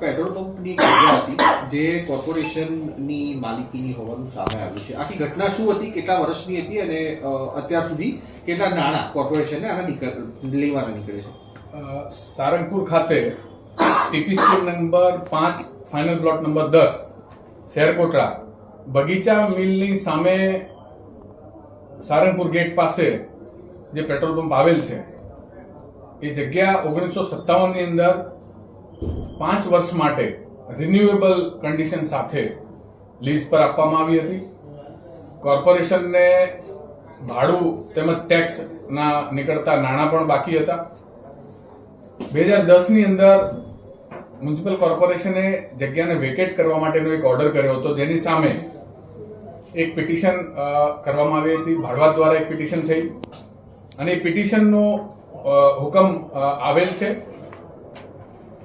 Petrol પંપની જગ્યા હતી જે કોર્પોરેશનની માલિકીની હોવાનું સામે આવ્યું છે. આખી ઘટના શું હતી, કેટલા વર્ષની હતી અને અત્યાર સુધી કેટલા નાણાં કોર્પોરેશનને આના લેવાના નીકળે છે? સારંગપુર ખાતે TP scheme number 5 final plot number 10 શેરકોટરા બગીચા મિલની સામે સારંગપુર ગેટ પાસે જે પેટ્રોલ પંપ આવેલ છે એ જગ્યા 1957 ની અંદર 5 વર્ષ માટે રિન્યુએબલ કન્ડિશન સાથે લીઝ પર આપવામાં આવી હતી. કોર્પોરેશનને ભાડું તેમજ ટેક્સના નીકળતા નાણાં પણ બાકી હતા. 2010 ની અંદર મ્યુનિસિપલ કોર્પોરેશને જગ્યાને વેકેટ કરવા માટેનો એક ઓર્ડર કર્યો હતો, જેની સામે એક પિટિશન કરવામાં આવી હતી. ભાડવાત દ્વારા એક પિટિશન થઈ અને એ પિટિશનનો હુકમ આવેલ છે.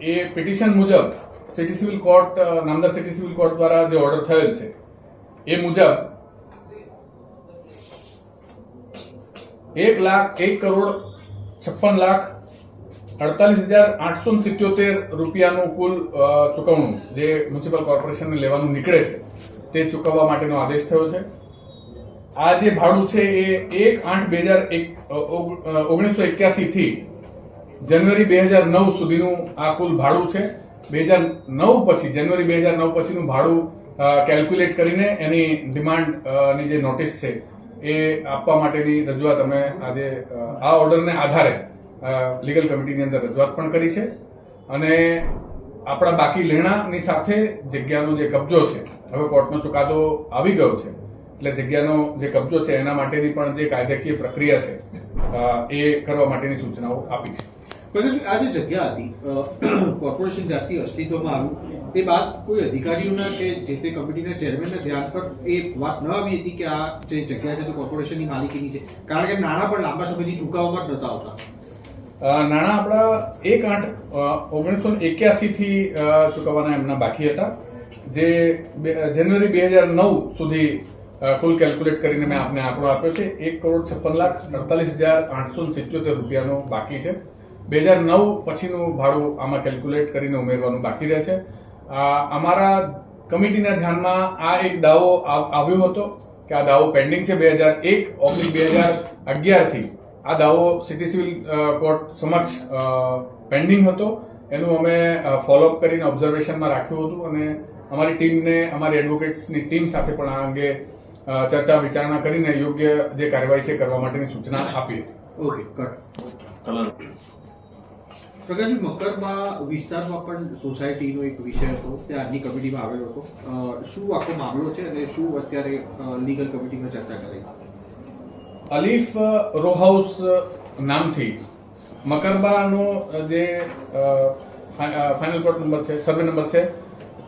એ પિટિશન મુજબ સિટી સિવિલ કોર્ટ, નામદાર સિટી સિવિલ કોર્ટ દ્વારા જે ઓર્ડર થયેલ છે એ મુજબ 1,56,48,877 રૂપિયાનું કુલ ચૂકવણું જે મ્યુનિસિપલ કોર્પોરેશનને લેવાનું નીકળે છે તે ચૂકવવા માટેનો આદેશ થયો છે. આ જે ભાડું છે એ 1/8/1981 થી જાન્યુઆરી 2009 સુધીનું આ કુલ ભાડું છે. 2009 પછી જાન્યુઆરી 2009 પછીનું ભાડું કેલ્ક્યુલેટ કરીને એની ડિમાન્ડની જે નોટિસ છે એ આપવા માટેની રજૂઆત અમે આજે આ ઓર્ડરને આધારે લીગલ કમિટીની અંદર રજૂઆત પણ કરી છે. અને આપણા બાકી લેણાની સાથે જગ્યાનો જે કબજો છે, હવે કોર્ટનો ચુકાદો આવી ગયો છે એટલે જગ્યાનો જે કબજો છે એના માટેની પણ જે કાયદાકીય પ્રક્રિયા છે એ કરવા માટેની સૂચનાઓ આપી છે. આ જે જગ્યા હતી કોર્પોરેશન જ્યારથી અસ્તિત્વમાં આવ્યું તે બાદ કોઈ અધિકારીઓના કે જે તે કમિટીના ચેરમેનના ધ્યાન પર એ વાત ન આવી હતી કે આ જે જગ્યા છે તે કોર્પોરેશનની માલિકીની છે? કારણ કે નાણાં પણ લાંબા સમયથી ચૂકવવામાં જ નહોતા આવતા. નાણાં આપણા 1/8/1981 થી ચૂકવવાના એમના બાકી હતા, જે જાન્યુઆરી 2009 સુધી કુલ કેલ્ક્યુલેટ કરીને મેં આપને આંકડો આપ્યો છે. 1,56,48,877 રૂપિયાનો બાકી છે. 2009 પછીનું ભાડું આમાં કેલ્ક્યુલેટ કરીને ઉમેરવાનું બાકી રહે છે. અમારા કમિટીના ધ્યાનમાં આ એક દાવો આવ્યો હતો કે આ દાવો પેન્ડિંગ છે. 2001/2011 થી આ દાવો સિટી સિવિલ કોર્ટ સમક્ષ પેન્ડિંગ હતો. એનું અમે ફોલોઅપ કરીને ઓબ્ઝર્વેશનમાં રાખ્યું હતું અને અમારી ટીમને, અમારી એડવોકેટ્સની ટીમ સાથે પણ આ અંગે ચર્ચા વિચારણા કરીને યોગ્ય જે કાર્યવાહી છે કરવા માટેની સૂચના આપી હતી. ઓકે, પ્રકાશજી, મકરબા વિસ્તારમાં પણ સોસાયટીનો એક વિષય હતો, તે આજની કમિટીમાં આવેલો હતો. શું આખો મામલો છે અને શું અત્યારે લીગલ કમિટીમાં ચર્ચા કરી? અલીફ રો હાઉસ નામથી મકરબાનો જે ફાઇનલ પ્લોટ નંબર છે, સર્વે નંબર છે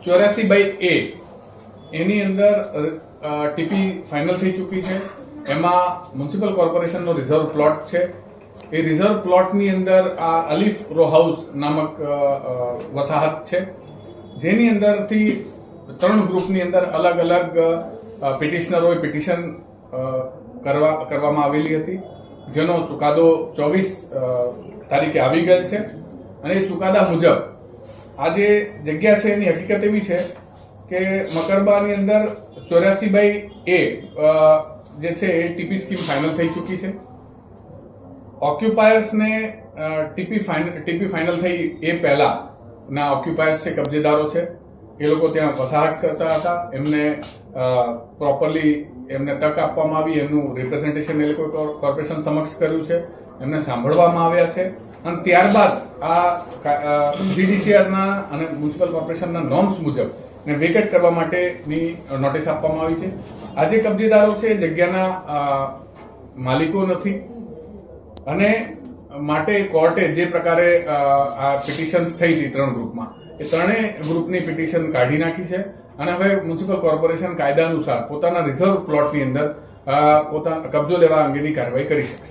84/A, એની અંદર ટીપી ફાઇનલ થઈ ચૂકી છે. એમાં મ્યુનિસિપલ કોર્પોરેશનનો રિઝર્વ પ્લોટ છે. એ રિઝર્વ પ્લોટની અંદર આ અલીફ રો હાઉસ નામક વસાહત છે, જેની અંદરથી 3 ગ્રુપની અંદર અલગ અલગ પિટિશનરોએ પિટિશન કરવામાં આવેલી હતી, જેનો ચુકાદો 24 તારીખે આવી ગયેલ છે. અને એ ચુકાદા મુજબ આ જે જગ્યા છે એની હકીકત એવી છે કે મકરબાની અંદર 84/A જે છે એ ટીપી સ્કીમ ફાઇનલ થઈ ચૂકી છે. ઓક્યુપાયર્સને ટીપી ફાઇનલ થઈ એ પહેલા ના ઓક્યુપાયર્સ છે, કબજેદારો છે, એ લોકો ત્યાં વસાહત કરતા હતા. એમને પ્રોપરલી એમને તક આપવામાં આવી, એમનું રિપ્રેઝન્ટેશન એ લોકો કોર્પોરેશન સમક્ષ કર્યું છે, એમને સાંભળવામાં આવ્યા છે. અને ત્યારબાદ આ જીડીસીઆરના અને મ્યુનિસિપલ કોર્પોરેશનના નોર્મ્સ મુજબ ને વેકેટ કરવા માટેની નોટિસ આપવામાં આવી છે. આ જે કબજેદારો છે જગ્યાના માલિકો નથી અને માટે કોર્ટે જે પ્રકારે આ પિટિશન્સ થઈ હતી 3 ગ્રુપમાં, એ 3 ગ્રુપની પિટિશન કાઢી નાખી છે. અને હવે મ્યુનિસિપલ કોર્પોરેશન કાયદા અનુસાર પોતાના રિઝર્વ પ્લોટની અંદર પોતાનો કબજો લેવા અંગેની કાર્યવાહી કરી શકશે.